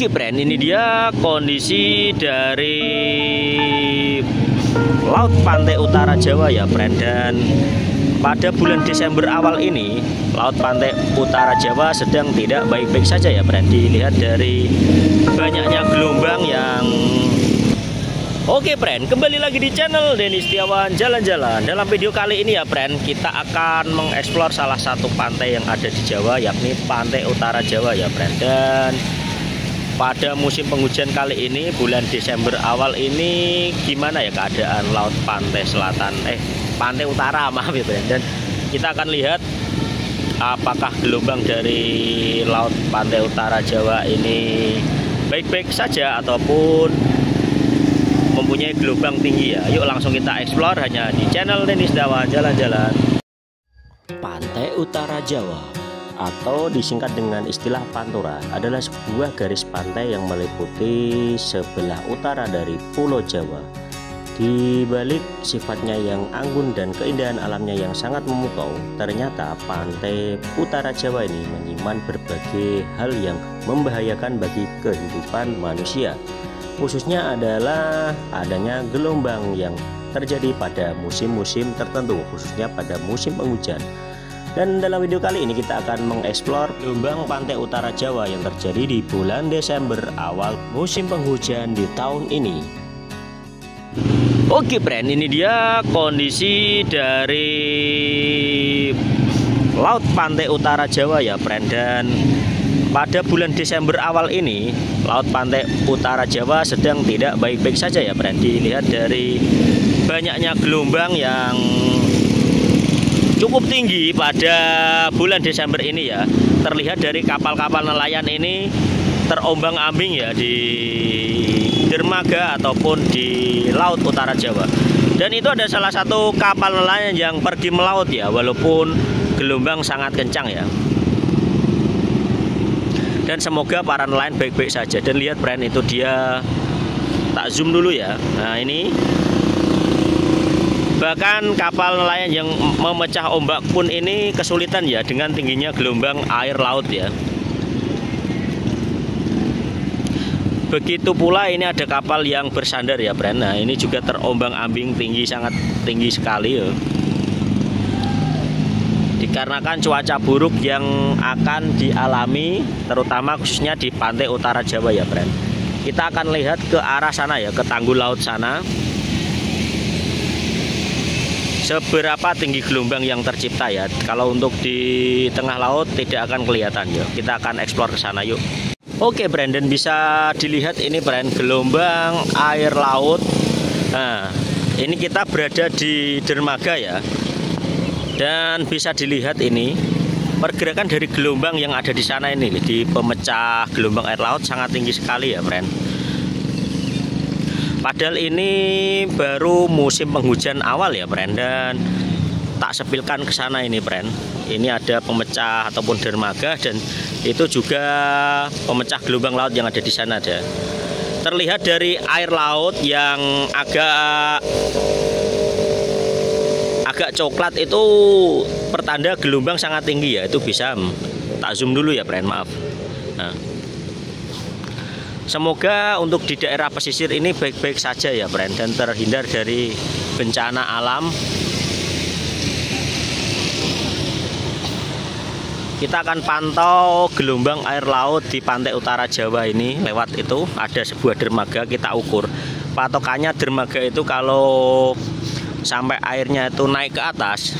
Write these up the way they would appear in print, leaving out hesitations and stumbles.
Oke friend, ini dia kondisi dari laut pantai utara Jawa ya friend. Dan pada bulan Desember awal ini laut pantai utara Jawa sedang tidak baik-baik saja ya friend. Dilihat dari banyaknya gelombang yang Oke friend, kembali lagi di channel Denny Setiawan Jalan-Jalan. Dalam video kali ini ya friend, kita akan mengeksplor salah satu pantai yang ada di Jawa, yakni pantai utara Jawa ya friend. Dan pada musim penghujan kali ini, bulan Desember awal ini, gimana ya keadaan laut pantai selatan, pantai utara maaf ya friend. Dan kita akan lihat apakah gelombang dari laut pantai utara Jawa ini baik-baik saja ataupun mempunyai gelombang tinggi ya. Yuk langsung kita explore hanya di channel Denny Setiawan Jalan-Jalan. Pantai Utara Jawa atau disingkat dengan istilah Pantura adalah sebuah garis pantai yang meliputi sebelah utara dari Pulau Jawa. Di balik sifatnya yang anggun dan keindahan alamnya yang sangat memukau, ternyata pantai utara Jawa ini menyimpan berbagai hal yang membahayakan bagi kehidupan manusia. Khususnya adalah adanya gelombang yang terjadi pada musim-musim tertentu, khususnya pada musim penghujan. Dan dalam video kali ini kita akan mengeksplor gelombang pantai utara Jawa yang terjadi di bulan Desember awal musim penghujan di tahun ini. Oke friend, ini dia kondisi dari laut pantai utara Jawa ya friend. Dan pada bulan Desember awal ini laut pantai utara Jawa sedang tidak baik-baik saja ya friend. Dilihat dari banyaknya gelombang yang cukup tinggi pada bulan Desember ini ya. Terlihat dari kapal-kapal nelayan ini terombang-ambing ya di dermaga ataupun di laut utara Jawa. Dan itu ada salah satu kapal nelayan yang pergi melaut ya, walaupun gelombang sangat kencang ya. Dan semoga para nelayan baik-baik saja. Dan lihat friend, itu dia, tak zoom dulu ya. Nah ini bahkan kapal nelayan yang memecah ombak pun ini kesulitan ya dengan tingginya gelombang air laut ya. Begitu pula ini ada kapal yang bersandar ya friend. Nah ini juga terombang-ambing tinggi, sangat tinggi sekali ya. Dikarenakan cuaca buruk yang akan dialami terutama khususnya di pantai utara Jawa ya friend. Kita akan lihat ke arah sana ya, ke tanggul laut sana, seberapa tinggi gelombang yang tercipta ya. Kalau untuk di tengah laut tidak akan kelihatan ya. Kita akan eksplor ke sana yuk. Oke Brandon, bisa dilihat ini friend, gelombang air laut. Nah ini kita berada di dermaga ya. Dan bisa dilihat ini pergerakan dari gelombang yang ada di sana ini, di pemecah gelombang air laut sangat tinggi sekali ya friend. Padahal ini baru musim penghujan awal ya friend. Dan tak sepilkan ke sana ini friend. Ini ada pemecah ataupun dermaga, dan itu juga pemecah gelombang laut yang ada di sana ada. Terlihat dari air laut yang agak coklat itu pertanda gelombang sangat tinggi ya. Itu bisa tak zoom dulu ya friend, maaf. Nah, semoga untuk di daerah pesisir ini baik-baik saja ya friend, dan terhindar dari bencana alam. Kita akan pantau gelombang air laut di pantai utara Jawa ini. Lewat itu ada sebuah dermaga, kita ukur patokannya dermaga itu kalau sampai airnya itu naik ke atas,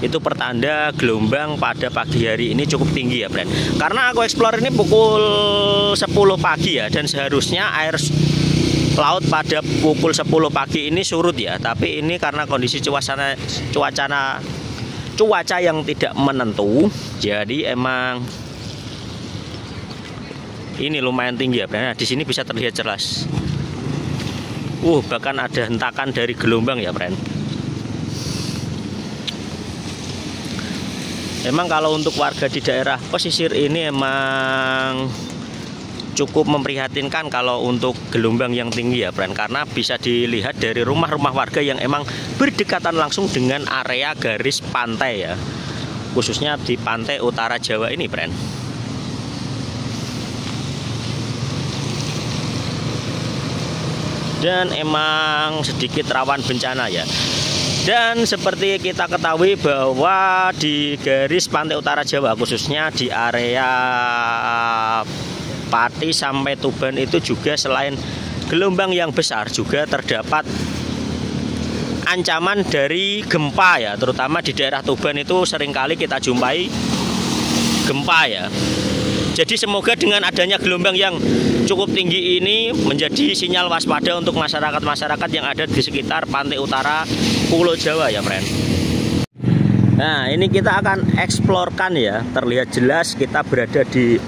itu pertanda gelombang pada pagi hari ini cukup tinggi ya friend. Karena aku explore ini pukul 10 pagi ya, dan seharusnya air laut pada pukul 10 pagi ini surut ya. Tapi ini karena kondisi cuaca yang tidak menentu, jadi emang ini lumayan tinggi ya friend. Nah, di sini bisa terlihat jelas. Bahkan ada hentakan dari gelombang ya friend. Emang kalau untuk warga di daerah pesisir ini emang cukup memprihatinkan kalau untuk gelombang yang tinggi ya friend. Karena bisa dilihat dari rumah-rumah warga yang emang berdekatan langsung dengan area garis pantai ya, khususnya di pantai utara Jawa ini friend. dan emang sedikit rawan bencana ya. Dan seperti kita ketahui bahwa di garis pantai utara Jawa, khususnya di area Pati sampai Tuban itu juga selain gelombang yang besar juga terdapat ancaman dari gempa ya, terutama di daerah Tuban itu seringkali kita jumpai gempa ya. Jadi semoga dengan adanya gelombang yang cukup tinggi ini menjadi sinyal waspada untuk masyarakat-masyarakat yang ada di sekitar pantai utara Pulau Jawa ya, friend. Nah, ini kita akan eksplorkan ya. Terlihat jelas kita berada di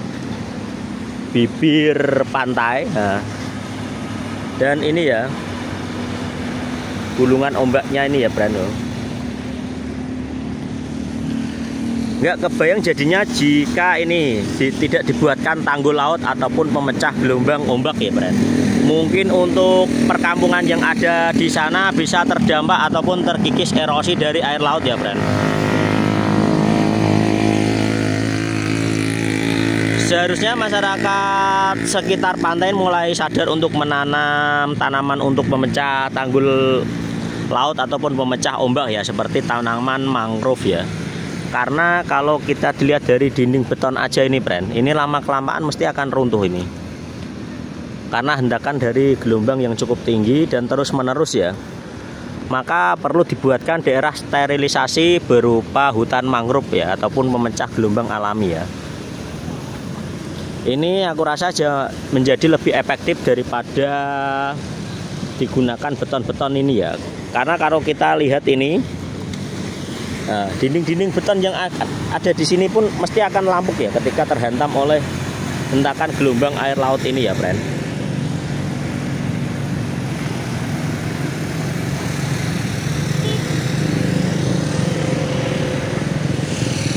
bibir pantai. Nah, dan ini ya gulungan ombaknya ini ya, friend. Nggak kebayang jadinya jika ini tidak dibuatkan tanggul laut ataupun pemecah gelombang ombak ya, friend. Mungkin untuk perkampungan yang ada di sana bisa terdampak ataupun terkikis erosi dari air laut ya, friend. Seharusnya masyarakat sekitar pantai mulai sadar untuk menanam tanaman untuk pemecah tanggul laut ataupun pemecah ombak ya, seperti tanaman mangrove ya. Karena kalau kita dilihat dari dinding beton aja ini, friend, ini lama-kelamaan mesti akan runtuh ini. Karena hendakan dari gelombang yang cukup tinggi dan terus-menerus ya. Maka perlu dibuatkan daerah sterilisasi berupa hutan mangrove ya, ataupun pemecah gelombang alami ya. Ini aku rasa aja menjadi lebih efektif daripada digunakan beton-beton ini ya. Karena kalau kita lihat ini, nah, dinding-dinding beton yang ada di sini pun mesti akan lampuk ya ketika terhantam oleh hentakan gelombang air laut ini ya, friend.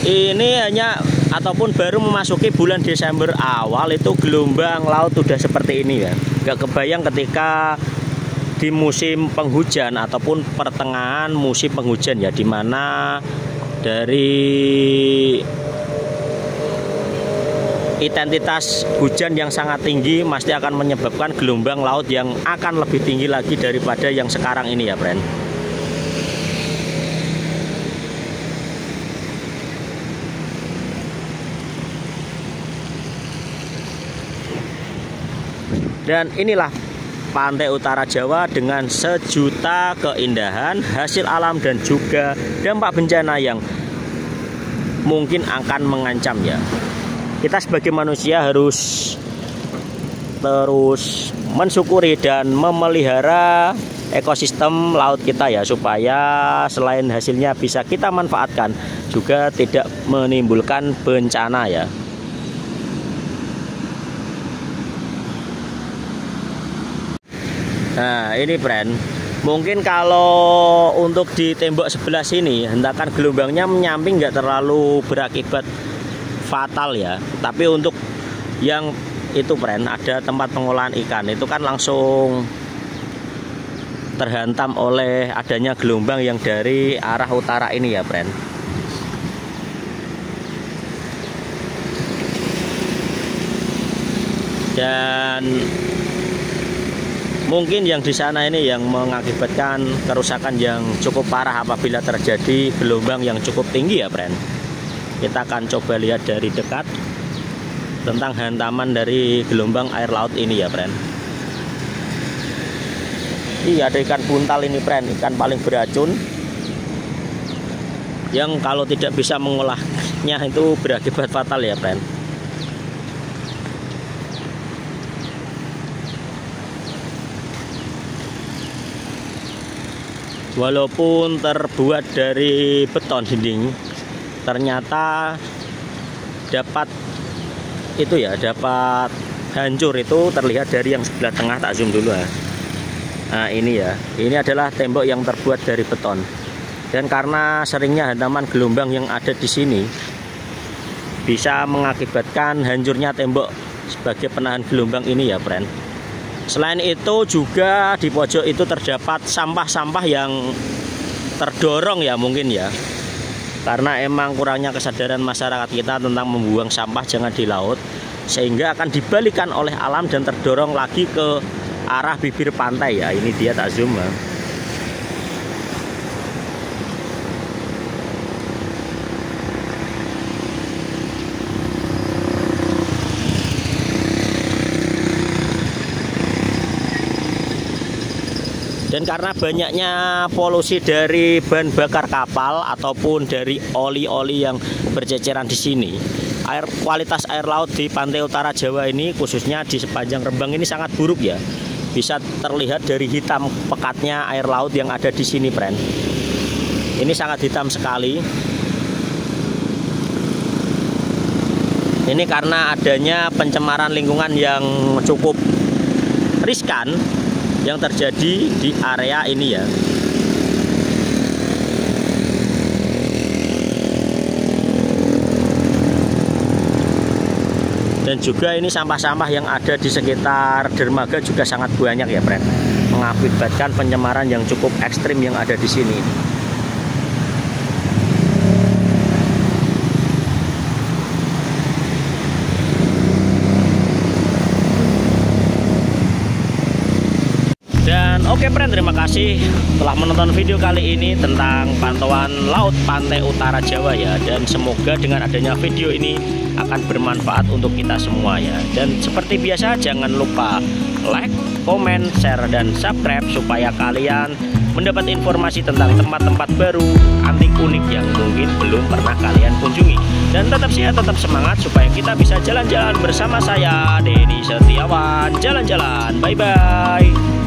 Ini hanya ataupun baru memasuki bulan Desember awal itu gelombang laut sudah seperti ini ya. Gak kebayang ketika di musim penghujan ataupun pertengahan musim penghujan ya, dimana dari intensitas hujan yang sangat tinggi pasti akan menyebabkan gelombang laut yang akan lebih tinggi lagi daripada yang sekarang ini ya, friend. Dan inilah pantai utara Jawa dengan sejuta keindahan, hasil alam dan juga dampak bencana yang mungkin akan mengancam ya. Kita sebagai manusia harus terus mensyukuri dan memelihara ekosistem laut kita ya, supaya selain hasilnya bisa kita manfaatkan juga tidak menimbulkan bencana ya. Nah ini, friend, mungkin kalau untuk di tembok sebelah sini hentakan gelombangnya menyamping nggak terlalu berakibat fatal ya. Tapi untuk yang itu, friend, ada tempat pengolahan ikan itu kan langsung terhantam oleh adanya gelombang yang dari arah utara ini ya, friend. Dan mungkin yang di sana ini yang mengakibatkan kerusakan yang cukup parah apabila terjadi gelombang yang cukup tinggi ya, friend. Kita akan coba lihat dari dekat tentang hantaman dari gelombang air laut ini ya, friend. Iya, ada ikan buntal ini, friend, ikan paling beracun yang kalau tidak bisa mengolahnya itu berakibat fatal ya, friend. Walaupun terbuat dari beton dinding, ternyata dapat itu ya, dapat hancur itu terlihat dari yang sebelah tengah. Tak zoom dulu ya. Nah ini ya, ini adalah tembok yang terbuat dari beton. Dan karena seringnya hantaman gelombang yang ada di sini bisa mengakibatkan hancurnya tembok sebagai penahan gelombang ini ya, friend. Selain itu juga di pojok itu terdapat sampah-sampah yang terdorong ya, mungkin ya. Karena emang kurangnya kesadaran masyarakat kita tentang membuang sampah jangan di laut, sehingga akan dibalikan oleh alam dan terdorong lagi ke arah bibir pantai ya. Ini dia, tak zoom ya. Dan karena banyaknya polusi dari bahan bakar kapal ataupun dari oli-oli yang berceceran di sini, kualitas air laut di pantai utara Jawa ini, khususnya di sepanjang Rembang ini sangat buruk ya. Bisa terlihat dari hitam pekatnya air laut yang ada di sini, friend. Ini sangat hitam sekali. Ini karena adanya pencemaran lingkungan yang cukup riskan yang terjadi di area ini ya. Dan juga ini sampah-sampah yang ada di sekitar dermaga juga sangat banyak ya, friend. Mengakibatkan pencemaran yang cukup ekstrim yang ada di sini. Oke friend, terima kasih telah menonton video kali ini tentang pantauan laut pantai utara Jawa ya. Dan semoga dengan adanya video ini akan bermanfaat untuk kita semua ya. Dan seperti biasa jangan lupa like, komen, share, dan subscribe supaya kalian mendapat informasi tentang tempat-tempat baru, antik, unik yang mungkin belum pernah kalian kunjungi. Dan tetap sehat, tetap semangat supaya kita bisa jalan-jalan bersama saya, Denny Setiawan. Jalan-jalan, bye-bye.